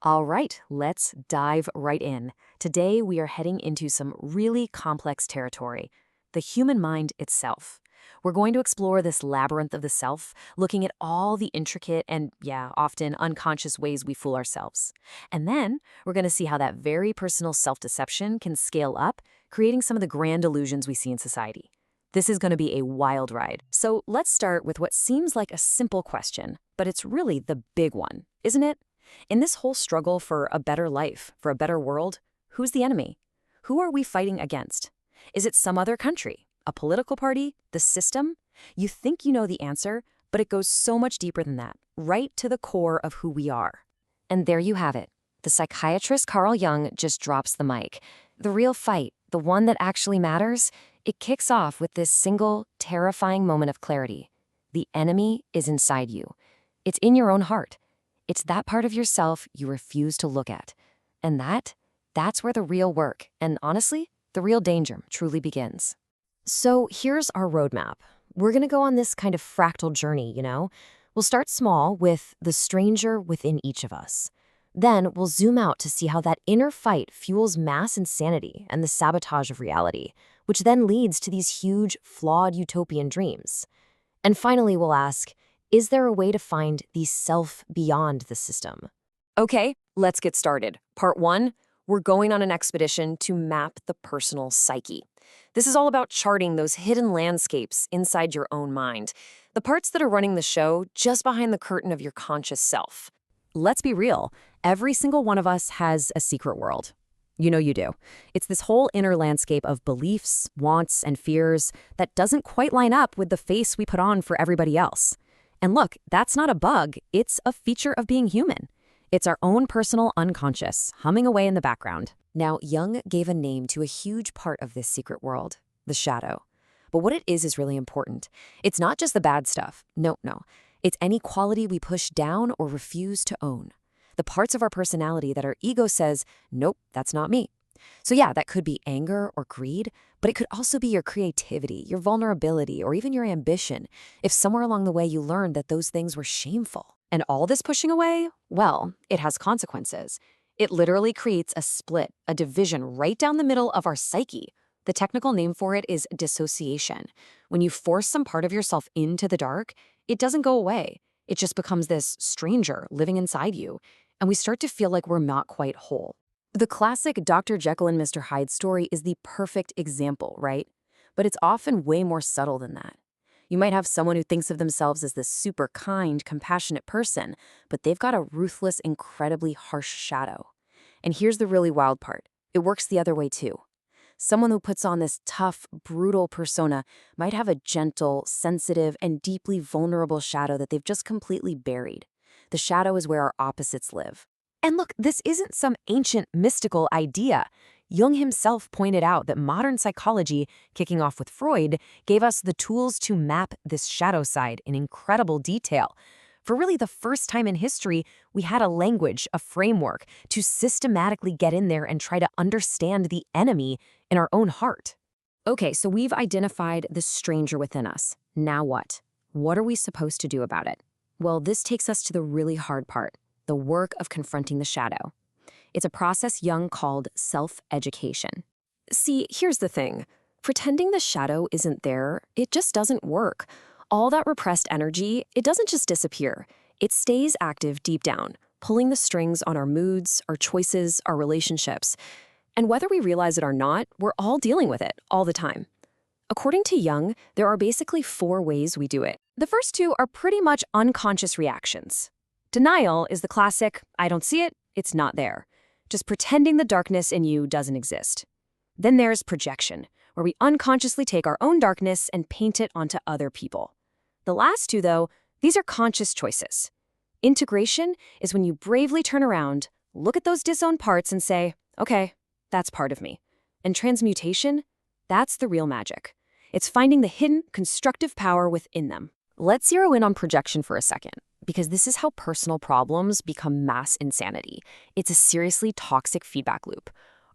All right, let's dive right in. Today, we are heading into some really complex territory, the human mind itself. We're going to explore this labyrinth of the self, looking at all the intricate and, yeah, often unconscious ways we fool ourselves. And then, we're going to see how that very personal self-deception can scale up, creating some of the grand illusions we see in society. This is going to be a wild ride. So let's start with what seems like a simple question, but it's really the big one, isn't it? In this whole struggle for a better life, for a better world, who's the enemy? Who are we fighting against? Is it some other country, a political party, the system? You think you know the answer, but it goes so much deeper than that, right to the core of who we are. And there you have it. The psychiatrist Carl Jung just drops the mic. The real fight, the one that actually matters, it kicks off with this single, terrifying moment of clarity. The enemy is inside you. It's in your own heart. It's that part of yourself you refuse to look at. And that's where the real work, and honestly, the real danger truly begins. So here's our roadmap. We're going to go on this kind of fractal journey, We'll start small with the stranger within each of us. Then we'll zoom out to see how that inner fight fuels mass insanity and the sabotage of reality, which then leads to these huge, flawed utopian dreams. And finally, we'll ask, is there a way to find the self beyond the system? Okay, let's get started. Part 1, we're going on an expedition to map the personal psyche. This is all about charting those hidden landscapes inside your own mind, the parts that are running the show just behind the curtain of your conscious self. Let's be real, every single one of us has a secret world. You know you do. It's this whole inner landscape of beliefs, wants, and fears that doesn't quite line up with the face we put on for everybody else. And look, that's not a bug, it's a feature of being human. It's our own personal unconscious, humming away in the background. Now, Jung gave a name to a huge part of this secret world, the shadow. But what it is really important. It's not just the bad stuff. No. It's any quality we push down or refuse to own. The parts of our personality that our ego says, nope, that's not me. So yeah, that could be anger or greed, but it could also be your creativity, your vulnerability, or even your ambition, if somewhere along the way you learned that those things were shameful. And all this pushing away, well, it has consequences. It literally creates a split, a division right down the middle of our psyche. The technical name for it is dissociation. When you force some part of yourself into the dark, it doesn't go away. It just becomes this stranger living inside you, and we start to feel like we're not quite whole. The classic Dr. Jekyll and Mr. Hyde story is the perfect example, right? But it's often way more subtle than that. You might have someone who thinks of themselves as this super kind, compassionate person, but they've got a ruthless, incredibly harsh shadow. And here's the really wild part. It works the other way too. Someone who puts on this tough, brutal persona might have a gentle, sensitive, and deeply vulnerable shadow that they've just completely buried. The shadow is where our opposites live. And look, this isn't some ancient mystical idea. Jung himself pointed out that modern psychology, kicking off with Freud, gave us the tools to map this shadow side in incredible detail. For really the first time in history, we had a language, a framework, to systematically get in there and try to understand the enemy in our own heart. Okay, so we've identified the stranger within us. Now what? What are we supposed to do about it? Well, this takes us to the really hard part. The work of confronting the shadow. It's a process Jung called self-education. See, here's the thing. Pretending the shadow isn't there, it just doesn't work. All that repressed energy, it doesn't just disappear. It stays active deep down, pulling the strings on our moods, our choices, our relationships. And whether we realize it or not, we're all dealing with it all the time. According to Jung, there are basically 4 ways we do it. The first 2 are pretty much unconscious reactions. Denial is the classic, I don't see it, it's not there. Just pretending the darkness in you doesn't exist. Then there's projection, where we unconsciously take our own darkness and paint it onto other people. The last 2, though, these are conscious choices. Integration is when you bravely turn around, look at those disowned parts and say, okay, that's part of me. And transmutation, that's the real magic. It's finding the hidden, constructive power within them. Let's zero in on projection for a second, because this is how personal problems become mass insanity. It's a seriously toxic feedback loop.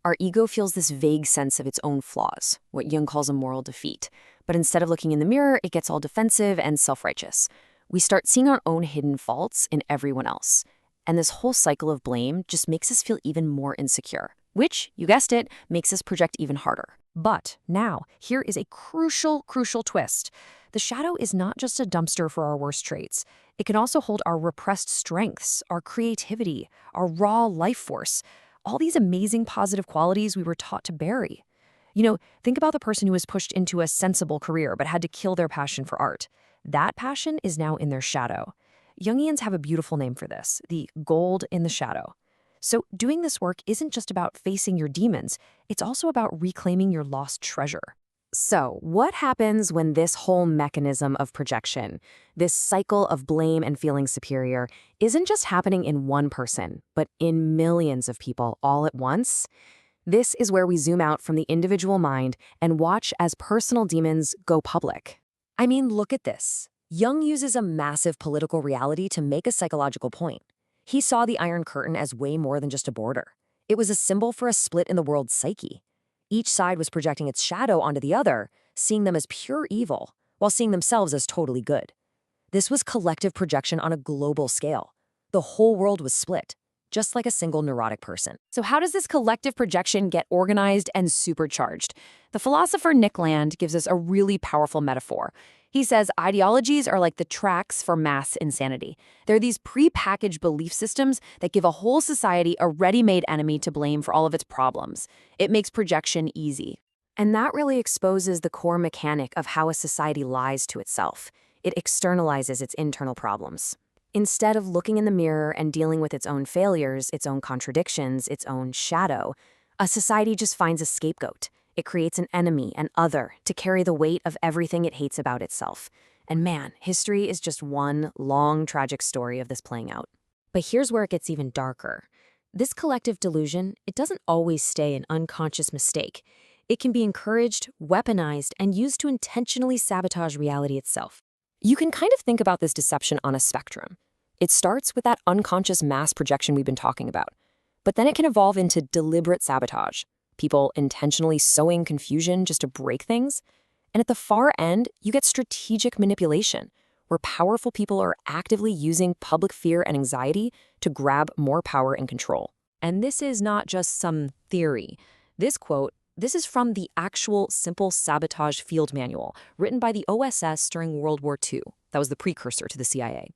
Our ego feels this vague sense of its own flaws, what Jung calls a moral defeat. But instead of looking in the mirror, it gets all defensive and self-righteous. We start seeing our own hidden faults in everyone else. And this whole cycle of blame just makes us feel even more insecure, which, you guessed it, makes us project even harder. But now, here is a crucial twist. The shadow is not just a dumpster for our worst traits. It can also hold our repressed strengths, our creativity, our raw life force, all these amazing positive qualities we were taught to bury. Think about the person who was pushed into a sensible career but had to kill their passion for art. That passion is now in their shadow. Jungians have a beautiful name for this, the gold in the shadow. So doing this work isn't just about facing your demons, it's also about reclaiming your lost treasure. So what happens when this whole mechanism of projection, this cycle of blame and feeling superior, isn't just happening in one person, but in millions of people all at once? This is where we zoom out from the individual mind and watch as personal demons go public. I mean, look at this. Jung uses a massive political reality to make a psychological point. He saw the Iron Curtain as way more than just a border. It was a symbol for a split in the world's psyche. Each side was projecting its shadow onto the other, seeing them as pure evil, while seeing themselves as totally good. This was collective projection on a global scale. The whole world was split, just like a single neurotic person. So how does this collective projection get organized and supercharged? The philosopher Nick Land gives us a really powerful metaphor. He says ideologies are like the tracks for mass insanity. They're these pre-packaged belief systems that give a whole society a ready-made enemy to blame for all of its problems. It makes projection easy. And that really exposes the core mechanic of how a society lies to itself. It externalizes its internal problems. Instead of looking in the mirror and dealing with its own failures, its own contradictions, its own shadow, a society just finds a scapegoat. It creates an enemy, an other, to carry the weight of everything it hates about itself. And man, history is just one long, tragic story of this playing out. But here's where it gets even darker. This collective delusion, it doesn't always stay an unconscious mistake. It can be encouraged, weaponized, and used to intentionally sabotage reality itself. You can kind of think about this deception on a spectrum. It starts with that unconscious mass projection we've been talking about. But then it can evolve into deliberate sabotage. People intentionally sowing confusion just to break things. And at the far end, you get strategic manipulation, where powerful people are actively using public fear and anxiety to grab more power and control. And this is not just some theory. This is from the actual Simple Sabotage Field Manual, written by the OSS during World War II. That was the precursor to the CIA.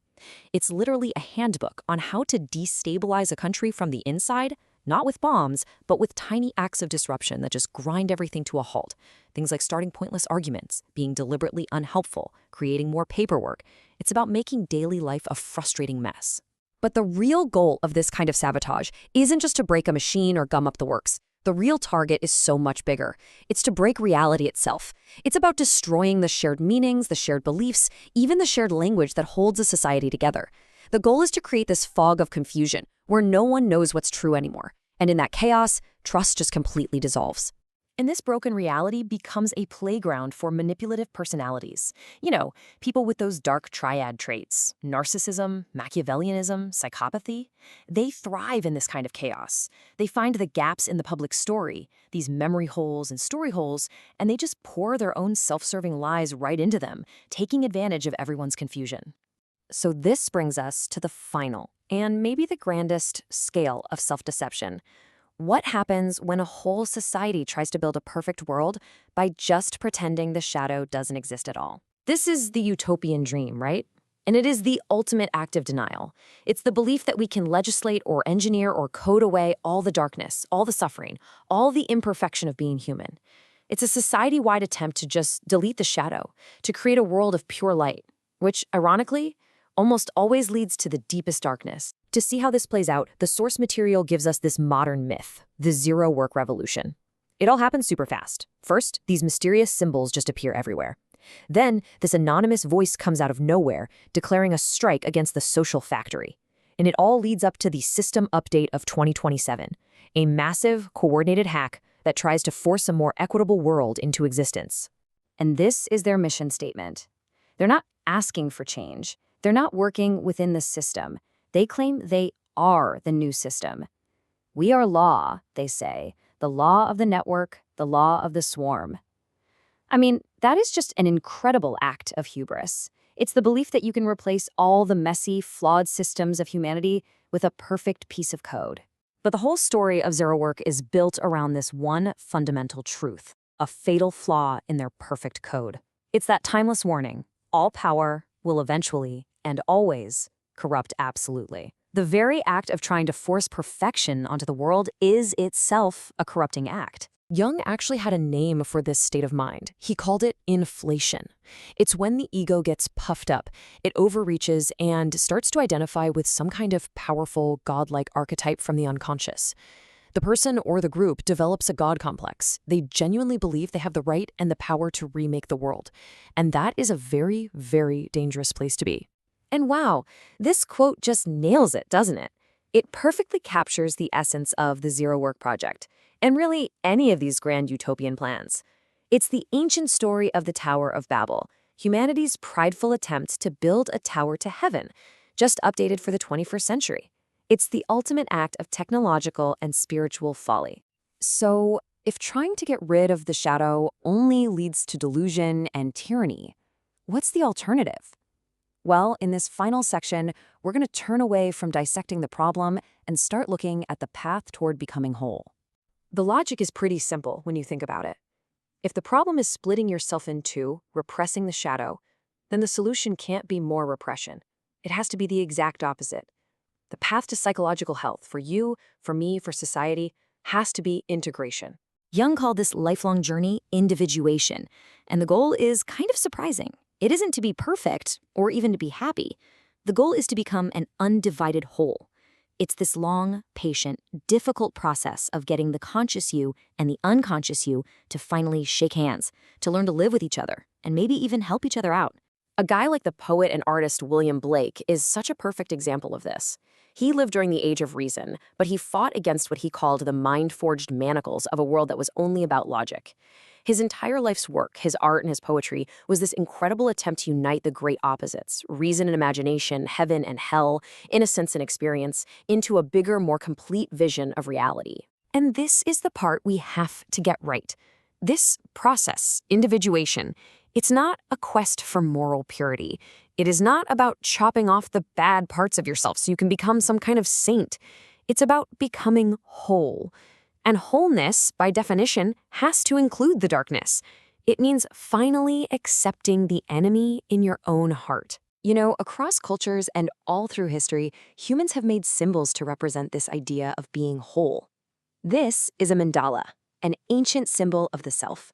It's literally a handbook on how to destabilize a country from the inside, not with bombs, but with tiny acts of disruption that just grind everything to a halt. Things like starting pointless arguments, being deliberately unhelpful, creating more paperwork. It's about making daily life a frustrating mess. But the real goal of this kind of sabotage isn't just to break a machine or gum up the works. The real target is so much bigger. It's to break reality itself. It's about destroying the shared meanings, the shared beliefs, even the shared language that holds a society together. The goal is to create this fog of confusion where no one knows what's true anymore. And in that chaos, trust just completely dissolves. And this broken reality becomes a playground for manipulative personalities. People with those dark triad traits, narcissism, Machiavellianism, psychopathy. They thrive in this kind of chaos. They find the gaps in the public story, these memory holes and story holes, and they just pour their own self-serving lies right into them, taking advantage of everyone's confusion. So this brings us to the final, and maybe the grandest, scale of self-deception. What happens when a whole society tries to build a perfect world by just pretending the shadow doesn't exist at all? This is the utopian dream, right? And it is the ultimate act of denial. It's the belief that we can legislate or engineer or code away all the darkness, all the suffering, all the imperfection of being human. It's a society-wide attempt to just delete the shadow, to create a world of pure light, which, ironically, almost always leads to the deepest darkness. To see how this plays out, the source material gives us this modern myth, the zero-work revolution. It all happens super fast. First, these mysterious symbols just appear everywhere. Then, this anonymous voice comes out of nowhere, declaring a strike against the social factory. And it all leads up to the system update of 2027, a massive, coordinated hack that tries to force a more equitable world into existence. And this is their mission statement. They're not asking for change. They're not working within the system. They claim they are the new system. We are law, they say, the law of the network, the law of the swarm. I mean, that is just an incredible act of hubris. It's the belief that you can replace all the messy, flawed systems of humanity with a perfect piece of code. But the whole story of Zero Work is built around this one fundamental truth, a fatal flaw in their perfect code. It's that timeless warning: all power will eventually and always corrupt absolutely. The very act of trying to force perfection onto the world is itself a corrupting act. Jung actually had a name for this state of mind. He called it inflation. It's when the ego gets puffed up, it overreaches and starts to identify with some kind of powerful, godlike archetype from the unconscious. The person or the group develops a god complex. They genuinely believe they have the right and the power to remake the world. And that is a very, very dangerous place to be. And wow, this quote just nails it, doesn't it? It perfectly captures the essence of the Zero Work Project, and really any of these grand utopian plans. It's the ancient story of the Tower of Babel, humanity's prideful attempt to build a tower to heaven, just updated for the 21st century. It's the ultimate act of technological and spiritual folly. So, if trying to get rid of the shadow only leads to delusion and tyranny, what's the alternative? Well, in this final section, we're going to turn away from dissecting the problem and start looking at the path toward becoming whole. The logic is pretty simple when you think about it. If the problem is splitting yourself in two, repressing the shadow, then the solution can't be more repression. It has to be the exact opposite. The path to psychological health for you, for me, for society, has to be integration. Jung called this lifelong journey individuation, and the goal is kind of surprising. It isn't to be perfect or even to be happy. The goal is to become an undivided whole. It's this long, patient, difficult process of getting the conscious you and the unconscious you to finally shake hands, to learn to live with each other, and maybe even help each other out. A guy like the poet and artist William Blake is such a perfect example of this. He lived during the Age of Reason, but he fought against what he called the mind-forged manacles of a world that was only about logic. His entire life's work, his art and his poetry, was this incredible attempt to unite the great opposites, reason and imagination, heaven and hell, innocence and experience, into a bigger, more complete vision of reality. And this is the part we have to get right. This process, individuation, it's not a quest for moral purity. It is not about chopping off the bad parts of yourself so you can become some kind of saint. It's about becoming whole. And wholeness, by definition, has to include the darkness. It means finally accepting the enemy in your own heart. You know, across cultures and all through history, humans have made symbols to represent this idea of being whole. This is a mandala, an ancient symbol of the self.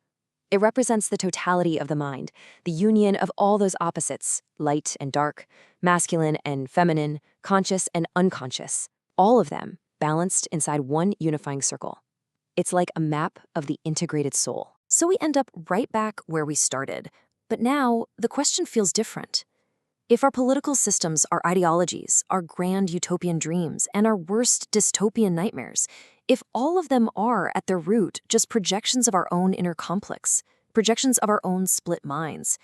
It represents the totality of the mind, the union of all those opposites, light and dark, masculine and feminine, conscious and unconscious, all of them balanced inside one unifying circle. It's like a map of the integrated soul. So we end up right back where we started. But now, the question feels different. If our political systems, our ideologies, our grand utopian dreams, and our worst dystopian nightmares, if all of them are, at their root, just projections of our own inner conflicts, projections of our own split minds,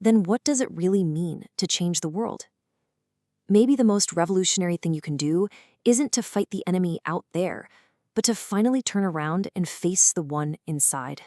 then what does it really mean to change the world? Maybe the most revolutionary thing you can do isn't to fight the enemy out there, but to finally turn around and face the one inside.